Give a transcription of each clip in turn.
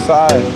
outside.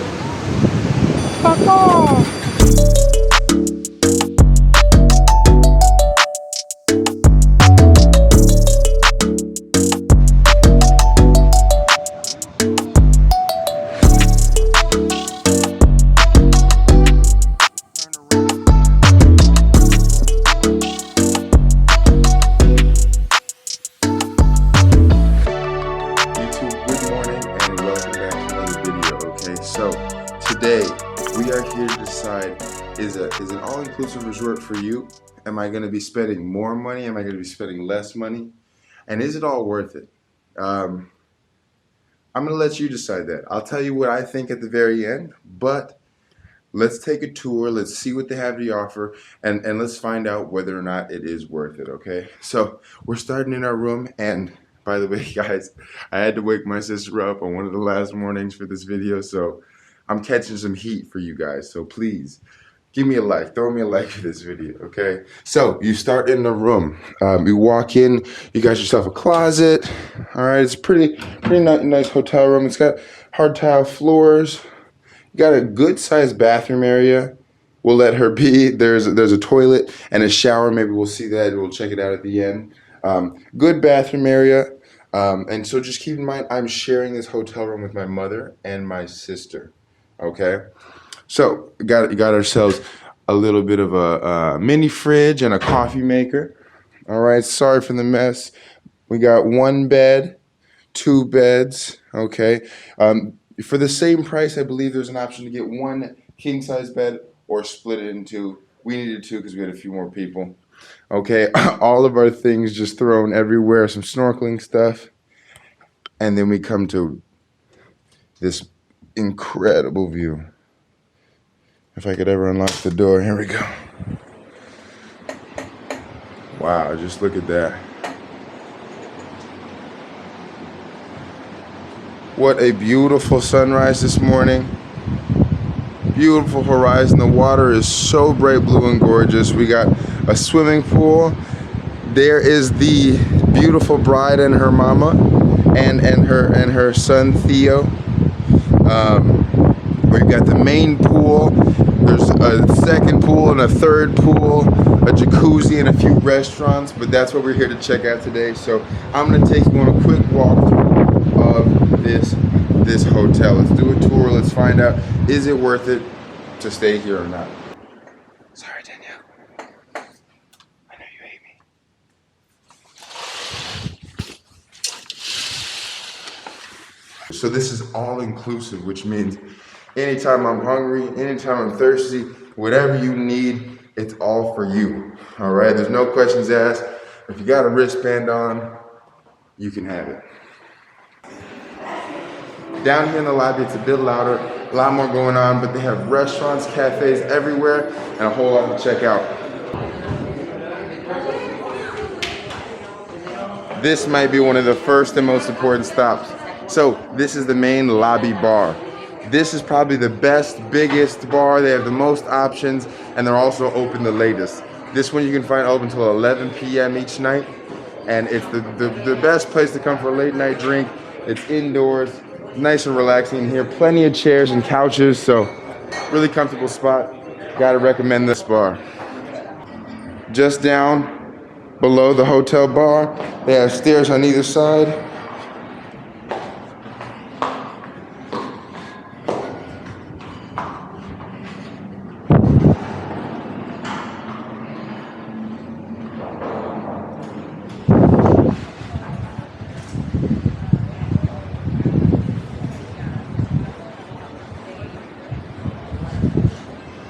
Today, we are here to decide, is an all-inclusive resort for you? Am I going to be spending more money? Am I going to be spending less money? And is it all worth it? I'm going to let you decide that. I'll tell you what I think at the very end, but let's take a tour. Let's see what they have to offer, and let's find out whether or not it is worth it, okay? So we're starting in our room, and by the way, guys, I had to wake my sister up on one of the last mornings for this video, so I'm catching some heat for you guys, so please give me a like, throw me a like for this video, okay? So you start in the room. You walk in, you got yourself a closet. All right, it's a pretty nice hotel room. It's got hard tile floors. You got a good sized bathroom area. We'll let her be. There's a toilet and a shower. Maybe we'll see that. We'll check it out at the end. Good bathroom area. And so just keep in mind, I'm sharing this hotel room with my mother and my sister. Okay, so got ourselves a little bit of a mini fridge and a coffee maker. All right, sorry for the mess. We got one bed, two beds. Okay, for the same price, I believe there's an option to get one king size bed or split it in two. We needed two because we had a few more people. Okay, all of our things just thrown everywhere, some snorkeling stuff, and then we come to this incredible view. If I could ever unlock the door, here we go. Wow, just look at that. What a beautiful sunrise this morning. Beautiful horizon. The water is so bright blue and gorgeous. We got a swimming pool. There is the beautiful bride and her mama and her son Theo. We've got the main pool. There's a second pool and a third pool, a jacuzzi and a few restaurants, but that's what we're here to check out today. So I'm gonna take you on a quick walkthrough of this hotel. Let's do a tour. Let's find out, is it worth it to stay here or not? Sorry, Danielle. I know you hate me. So this is all inclusive, which means anytime I'm hungry, anytime I'm thirsty, whatever you need, it's all for you. All right, there's no questions asked. If you got a wristband on, you can have it. Down here in the lobby, it's a bit louder, a lot more going on, but they have restaurants, cafes everywhere, and a whole lot to check out. This might be one of the first and most important stops. So this is the main lobby bar. This is probably the best, biggest bar. They have the most options, and they're also open the latest. This one you can find open until 11 p.m. each night, and it's the best place to come for a late night drink. It's indoors, nice and relaxing in here. Plenty of chairs and couches, so really comfortable spot. Gotta recommend this bar. Just down below the hotel bar, they have stairs on either side.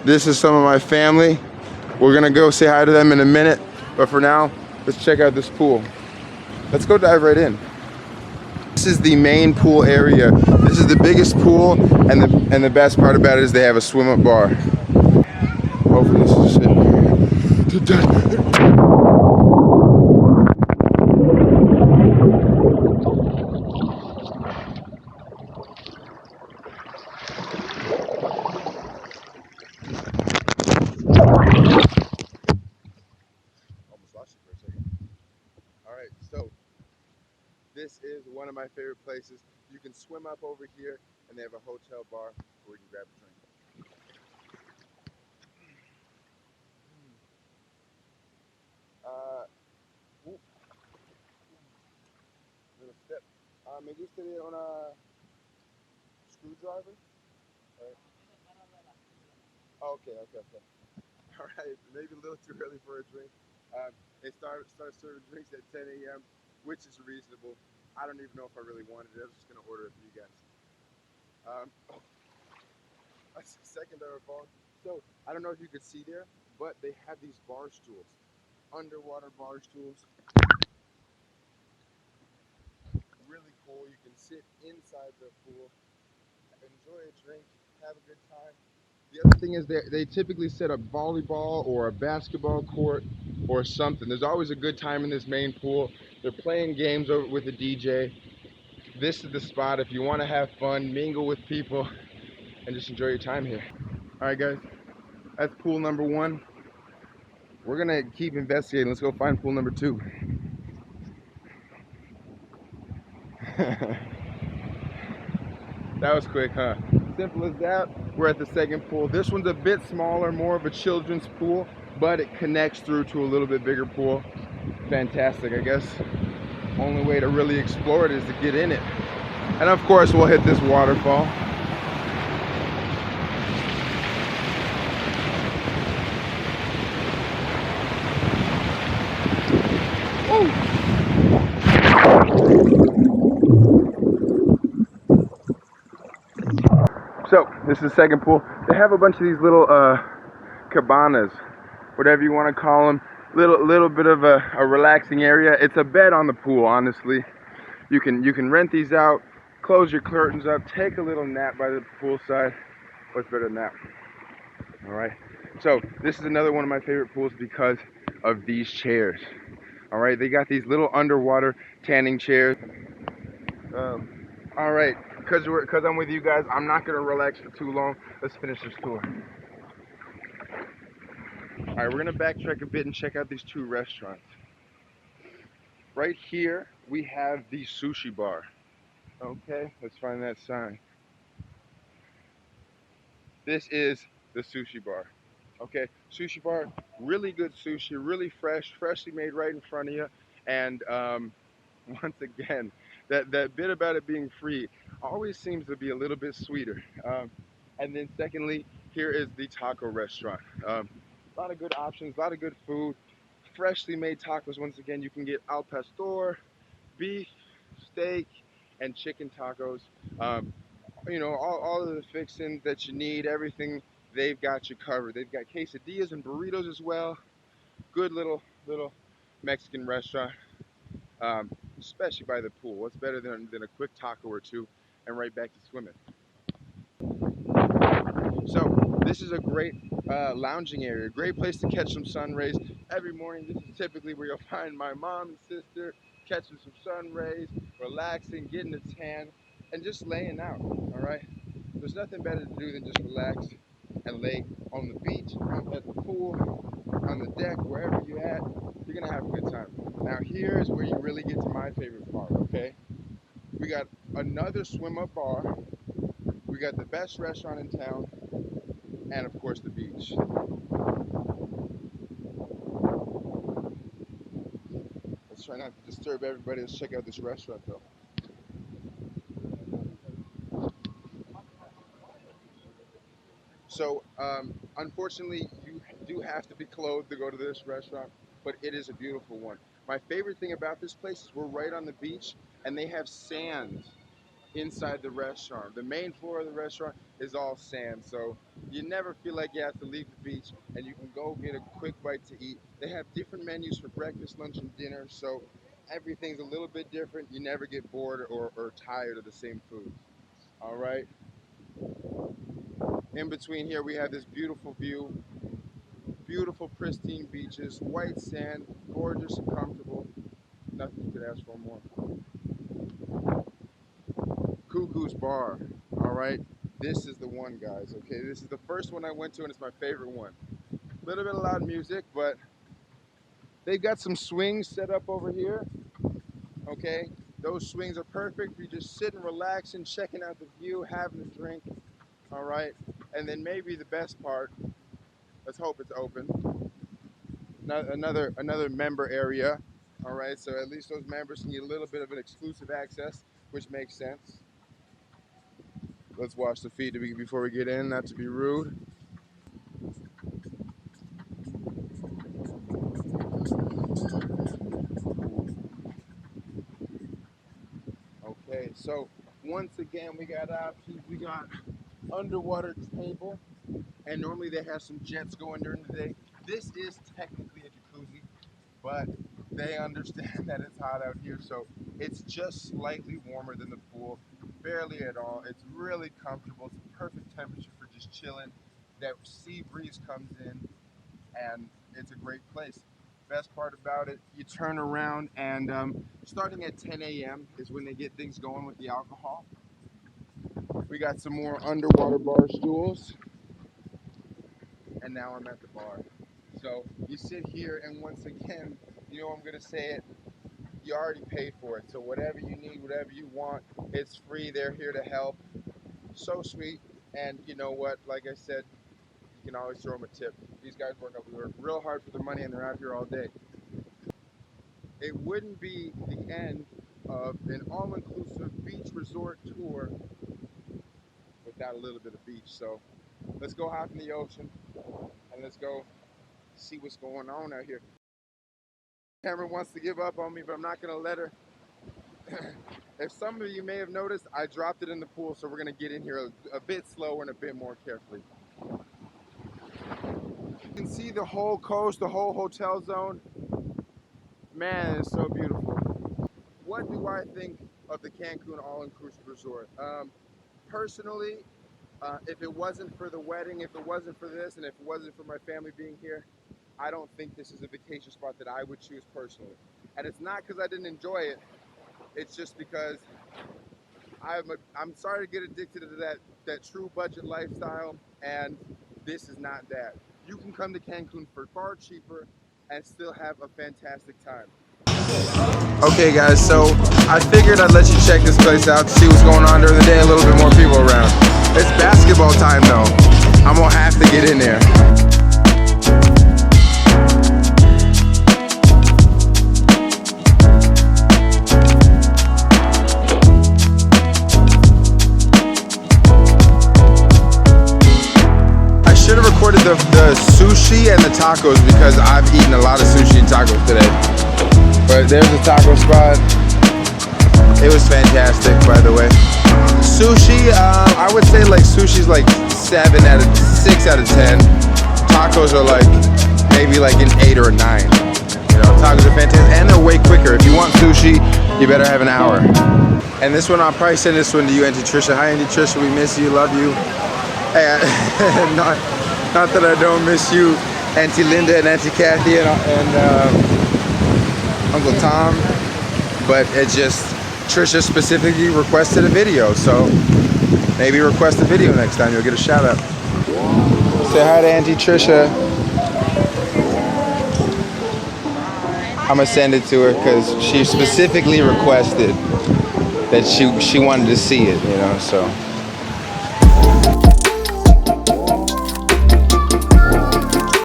This is some of my family. We're gonna go say hi to them in a minute, but for now, let's check out this pool. Let's go dive right in. This is the main pool area. This is the biggest pool, and the best part about it is they have a swim-up bar. Hopefully this is it. This is one of my favorite places. You can swim up over here. and they have a hotel bar where we can grab a drink. Little step. Me gustaría una screwdriver. Okay. All right, maybe a little too early for a drink. They start serving drinks at 10 a.m., which is reasonable. I don't even know if I really wanted it. I was just gonna order it for you guys. That's the second that I followed. So I don't know if you could see there, but they have these bar stools, underwater bar stools. Really cool. You can sit inside the pool, enjoy a drink, have a good time. The other thing is they typically set a volleyball or a basketball court or something. There's always a good time in this main pool. They're playing games over with the DJ. This is the spot if you want to have fun, mingle with people, and just enjoy your time here. All right, guys, that's pool number 1. We're gonna keep investigating. Let's go find pool number 2. That was quick, huh? Simple as that. We're at the second pool. This one's a bit smaller, more of a children's pool, but it connects through to a little bit bigger pool. Fantastic, I guess. Only way to really explore it is to get in it. And of course, we'll hit this waterfall. Woo! So this is the second pool. They have a bunch of these little cabanas, whatever you want to call them. Little bit of a relaxing area. It's a bed on the pool, honestly. You can rent these out, close your curtains up, take a little nap by the poolside. What's better than that? All right. So this is another one of my favorite pools because of these chairs. All right, they got these little underwater tanning chairs. All right, because I'm with you guys, I'm not gonna relax for too long. Let's finish this tour. All right, we're gonna backtrack a bit and check out these 2 restaurants. Right here, we have the Sushi Bar. Okay, let's find that sign. This is the Sushi Bar. Okay, Sushi Bar, really good sushi, really freshly made right in front of you. And once again, that bit about it being free always seems to be a little bit sweeter. And then secondly, here is the taco restaurant. A lot of good options, a lot of good food, freshly made tacos. Once again, you can get al pastor, beef, steak, and chicken tacos. You know, all of the fixings that you need, everything, they've got you covered. They've got quesadillas and burritos as well. Good little Mexican restaurant, especially by the pool. What's better than a quick taco or two and right back to swimming? So this is a great lounging area, great place to catch some sun rays. Every morning, this is typically where you'll find my mom and sister catching some sun rays, relaxing, getting a tan, and just laying out, all right? There's nothing better to do than just relax and lay on the beach, at the pool, on the deck, wherever you're at. You're gonna have a good time. Now here is where you really get to my favorite part, okay? We got another swim-up bar, we got the best restaurant in town, and of course the beach. Let's try not to disturb everybody. Let's check out this restaurant though. So, unfortunately, you do have to be clothed to go to this restaurant, but it is a beautiful one. My favorite thing about this place is we're right on the beach, and they have sand inside the restaurant. The main floor of the restaurant is all sand, so you never feel like you have to leave the beach, and you can go get a quick bite to eat. They have different menus for breakfast, lunch, and dinner, so everything's a little bit different. You never get bored or tired of the same food. All right. In between here, we have this beautiful view, beautiful pristine beaches, white sand, gorgeous and comfortable. Nothing you could ask for more. Cuckoo's Bar, all right? This is the one, guys, okay? This is the first one I went to, and it's my favorite one. A little bit of loud music, but they've got some swings set up over here, okay? Those swings are perfect. We just sitting, relaxing, checking out the view, having a drink. All right, and then maybe the best part. Let's hope it's open. Another member area. All right, so at least those members can get a little bit of an exclusive access, which makes sense. Let's wash the feet before we get in, not to be rude. Okay, so once again, we got options. We got underwater table, and normally they have some jets going during the day. This is technically a jacuzzi, but they understand that it's hot out here, so it's just slightly warmer than the pool, barely at all. It's really comfortable. It's a perfect temperature for just chilling. That sea breeze comes in, and it's a great place. Best part about it, you turn around and starting at 10 a.m. is when they get things going with the alcohol. We got some more underwater bar stools, and now I'm at the bar. So you sit here, and once again, you know I'm gonna say it, you already paid for it. So whatever you need, whatever you want, it's free. They're here to help. So sweet. And you know what, like I said, you can always throw them a tip. These guys work real hard for their money, and they're out here all day. It wouldn't be the end of an all-inclusive beach resort tour without a little bit of beach. So let's go hop in the ocean and let's go see what's going on out here. Cameron wants to give up on me, but I'm not gonna let her. If some of you may have noticed, I dropped it in the pool, so we're gonna get in here a bit slower and a bit more carefully. You can see the whole coast, the whole hotel zone. Man, it's so beautiful. What do I think of the Cancun all-inclusive resort? Personally, if it wasn't for the wedding, if it wasn't for this, and if it wasn't for my family being here, I don't think this is a vacation spot that I would choose personally. And it's not because I didn't enjoy it. It's just because I'm starting to get addicted to that true budget lifestyle, and this is not that. You can come to Cancun for far cheaper and still have a fantastic time. Okay guys, so I figured I'd let you check this place out to see what's going on during the day, a little bit more people around. It's basketball time though. I'm gonna have to get in there. I should have recorded the sushi and the tacos because I've eaten a lot of sushi and tacos today. But there's a taco spot. It was fantastic, by the way. Sushi, I would say like sushi's like 6 out of 10. Tacos are like maybe like an 8 or a 9. You know, tacos are fantastic, and they're way quicker. If you want sushi, you better have an hour. And this one, I'll probably send this one to you, Auntie Trisha. Hi, Auntie Trisha. We miss you, love you. Hey, not that I don't miss you, Auntie Linda and Auntie Kathy and Uncle Tom, but it just, Trisha specifically requested a video, so maybe request a video next time, you'll get a shout out. Say hi to Auntie Trisha. I'm gonna send it to her because she specifically requested that she wanted to see it, you know, so.